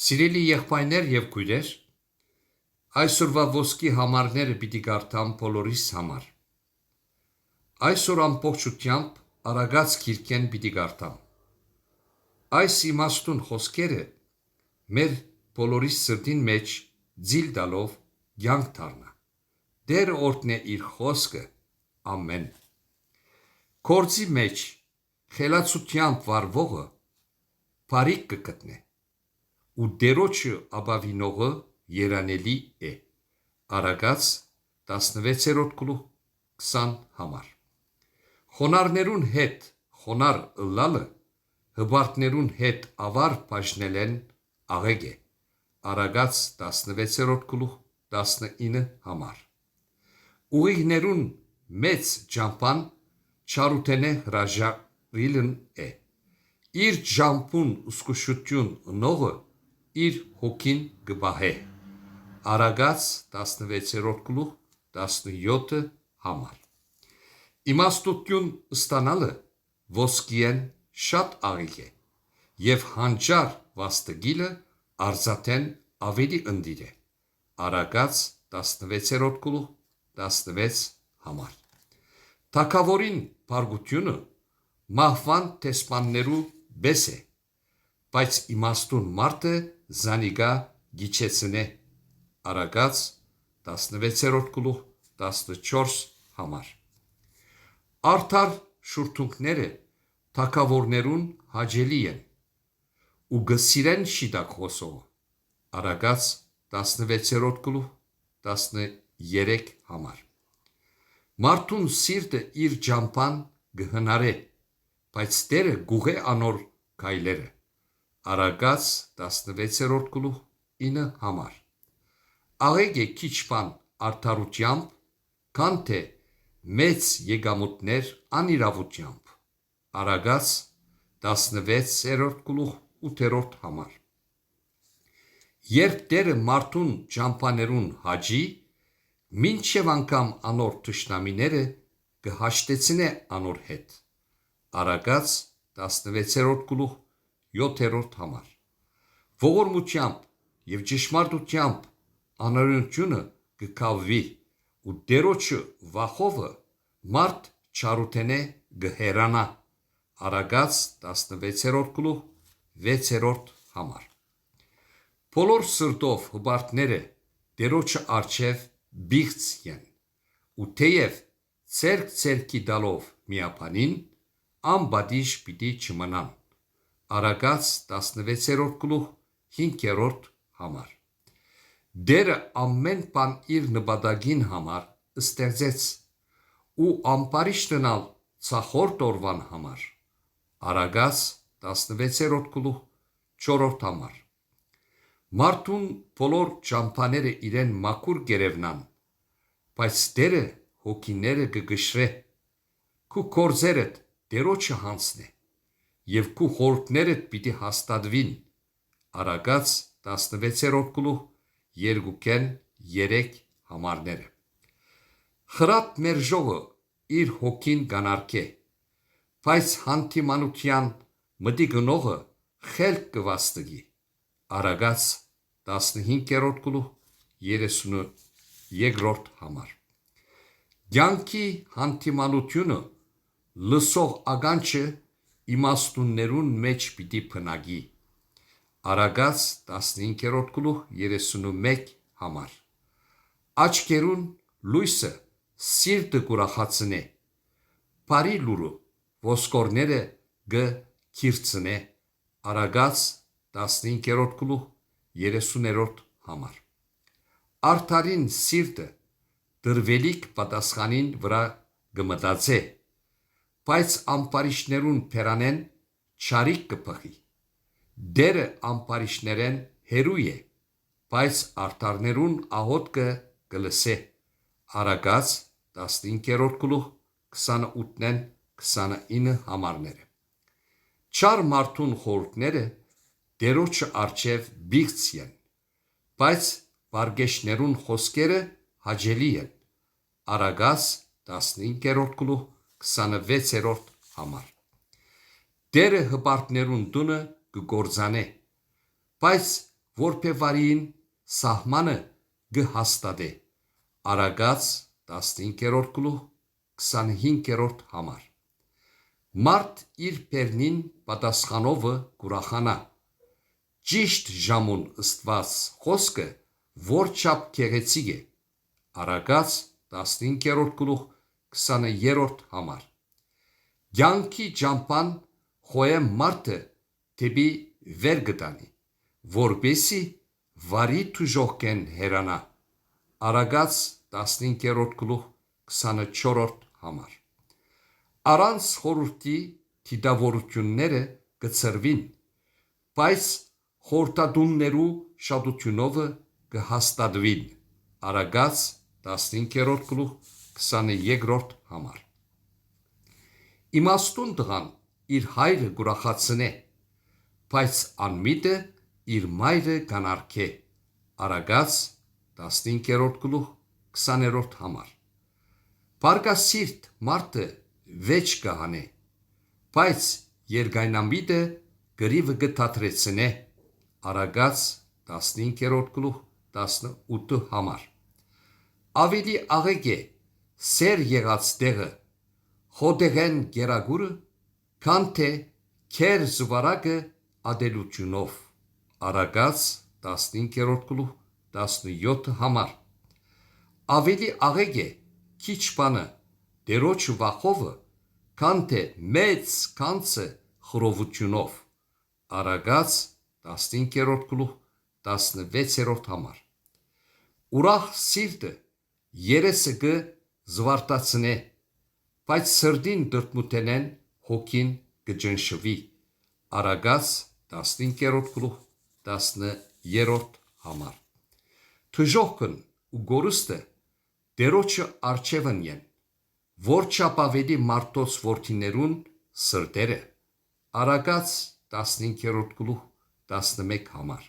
Սիրելի եղբայրներ եւ քույրեր, այսօրվա ոսկի համարները պիտի կարդամ բոլորիս համար։ Այսօր ամբողջությամբ Արագած գիրքեն պիտի կարդամ։ Այս իմաստուն խոսքերը մեր բոլորիս սրտին մեջ ձիլ տալով կյանք դառնա։ Տերը օրհնե իր խոսքը, ամեն։ Գործի մեջ խելացությամբ վարվողը բարիք կգտնե, ու Տերոջը ապավինողը երանելի է։ Արագած 16:20 համար։ Խոնարհներուն հետ խոնարհ ըլլալը հպարտներուն հետ ավար բաժնելեն աղեկ է։ Արագած 16:19 համար։ Ուղիղներուն մեծ ճամփան չարութենե հրաժարիլն է։ Իր ճամփուն ուսկուշություն ընողը իր հոգին կբահե։ Արագած 16:17 համար։ Իմաստություն ստանալը ոսկիեն շատ աղիք է, եւ հանճար վաստակիլը արծաթեն ավելի ընտիր է։ Արագած 16:16 համար։ Թագավորին բարգությունը մահվան տեսպաններու բես է, բայց իմաստուն մարդը զանիկա գիչեցնե։ Արագած 16:14 համար։ Արդար շուրթունքները թագավորներուն հաճելի են ու գսիրեն շիտակ խոսողը։ Արագած 16:13 համար։ Մարդուն սիրտը իր ճամփան գհնարե, բայց Տերը գուղե անոր գայլերը։ Արագած 16:9 համար։ Աղեկ է քիչ բան արդարությամբ, քան թե մեծ եկամուտներ անիրավությամբ։ Արագած 16:8 համար։ Երբ Տերը մարդուն ճամփաներուն հաճի, մինչև անգամ անոր թշնամիները կհաշտեցնե անոր հետ։ Արագած 16:7 համար։ Ողորմությամբ եւ ճշմարտությամբ անօրենությունը կքավվի, ու Տերոջը վախովը մարդ չարութենե գհերանա։ Արագած 16:6 համար։ Բոլոր սրտով հպարտները Տերոջը առջև բիղծ են, ու թեև ցերկի տալով միապանին, անպատիժ պիտի չմնան։ Արագած 16:5 համար։ Տերը ամեն բան իր նպատակին համար ստեղծեց, ու ամբարիշտ տնալ ցախորդ օրվան համար։ Արագած 16:4 համար։ Մարդուն բոլոր ճամփաները իրեն մաքուր կերևնան, բայց Տերը հոգիները կգշրե։ Քու գործերդ Տերոջը հանցնե, եւ քու խորհուրդներդ պիտի հաստատվին։ Արագած 16:2 համարները։ Խրատ մերժողը իր հոգին կանարգե, բայց հանդիմանության մտի գնողը խելք կվաստկի։ Արագած 15:32 համար։ Կյանքի հանդիմանությունը լսող ականջը իմաստուններուն մեջ պիտի բնակի։ Արագած 15:31 համար։ Աչքերուն լույսը սիրտը կուրախացնե, բարի լուրը ոսկորները գքիրծնե։ Արագած 15:30 համար։ Արդարին սիրտը դրվելիք պատասխանին վրա կմտածե, բայց ամբարիշտներուն փերանեն չարիք կփխի։ Դերը ամբարիշտներեն հերու է, բայց արդարներուն աղոթքը կլսե։ Արագած 15:28-29 համարները։ Չար մարդուն խորհուրդները Տերոջը առջև բիղծ են, բայց վարգեշներուն խոսքերը հաճելի են։ Արագած 15:26 համար։ Տերը հպարտներուն տունը կգործանե, բայց որբևարին սահմանը գհաստատե։ Արագած 15-րդ գլուխ 25-րդ համար։ Մարդ իր բեռնին պատասխանովը կուրախանա։ Ճիշտ ժամուն ըստված խոսքը որչափ գեղեցիկ է։ Արագած 15-րդ գլուխ 20-րդ համար։ Կյանքի ճամփան խոյե մարդը դեպի վեր գտանի, որպեսի վարի թուժողքեն հերանա։ Արագած 15-րդ գլուխ 24-րդ համար։ Առանց խորհրդի դիտավորությունները կծրվին, բայց խորհրդատուններու շատությունովը կհաստատվին։ Արագած 15-րդ գլուխ 22-րդ համար։ Իմաստուն տղան իր հայրը կուրախացնե, բայց անմիտը իր մայրը կանարգե։ Արագած 15-րդ գլուխ 20-րդ համար։ Բարգասիրտ մարդը վեճ կհանե, բայց երկայնամիտը գրիվը կթատրեցնե։ Արագած 15-րդ գլուխ 18 համար։ Ավելի աղեկ է սեր եղած տեղը խոդեղեն գերագուրը, քան թե քեր զվարակը ադելությունով։ Արագած 15-րդ գլուխ 17 համար։ Ավելի աղեկ է քիչ բանը դերոջ վախովը, քան թե մեծ քանցը խռովությունով։ Արագած 15-րդ գլուխ 16-րդ համար։ Ուրախ սիրտը երեսը կը զվարթացնե, բայց սրդին դրտմութենեն հոգին կջնշվի։ Արագած 15-րդ գլուխ 10-րդ համար։ Թժողքն ու գորուստը դերոջը արջևն են, որչափ ավելի մարդոց որդիներուն սրտերը։ Արագած 15-րդ գլուխ 11 համար։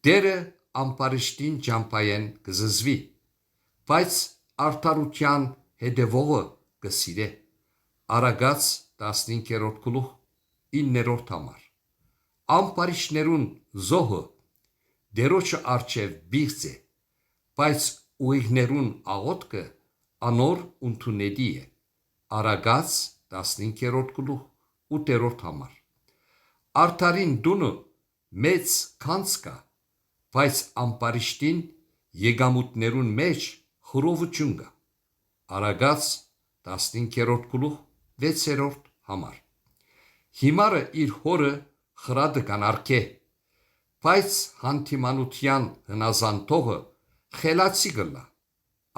Դերը ամպարիշտին ճամփայեն կզզվի, բայց արդարության հետևողը կսիրե։ Արագած 15-րդ գլուխ 9-րդ համար։ Ամպարիշտներուն զոհը դերոջը արջև բիղծ է, բայց ուղիղներուն աղոթքը անոր ընդունելի է։ Արագած 15-րդ գլուխ 8-րդ համար։ Արդարին դունը մեծ քանց կա, բայց ամպարիշտին եկամուտներուն մեջ խռովություն կա։ Արագած 15-րդ գլուխ 6-րդ համար։ Հիմարը իր հորը խրատը կանարգե, բայց հանդիմանության հնազանդողը խելացի կլա։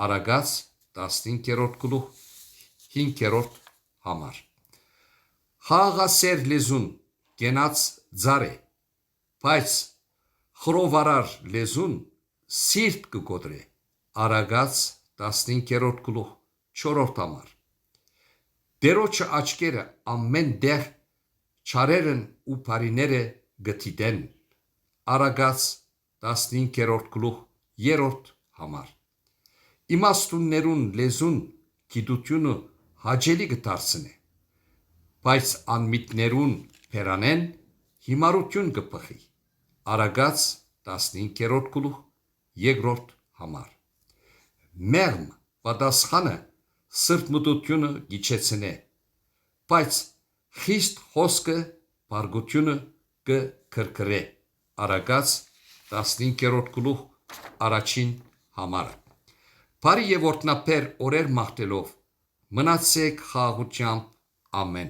Արագած 15-րդ գլուխ 5-րդ համար։ Խաղաղասեր լեզուն կենաց ձար է, բայց խռովարար լեզուն սիրտ կգոդրե։ Արագած 15-րդ գլուխ 4-րդ համար։ Դերոջը աչքերը ամեն դեղ չարերն ու բարիները գտիդեն։ Արագած 15-րդ գլուխ 3-րդ համար։ Իմաստուններուն լեզուն գիտությունը հաճելի կդարձնե, բայց անմիտներուն փերանեն հիմարություն կփխի։ Արագած 15-րդ գլուխ 2-րդ համար։ Մեղմ պատասխանը սրտմտությունը գիչեցնե, բայց խիստ խոսքը բարգությունը կքրքրե։ Արագած 15-րդ գլուխ 1-ին համար։ Բարի եւ օրհնապեր օրեր մաղթելով մնացեք խաղաղությամբ։ Ամեն։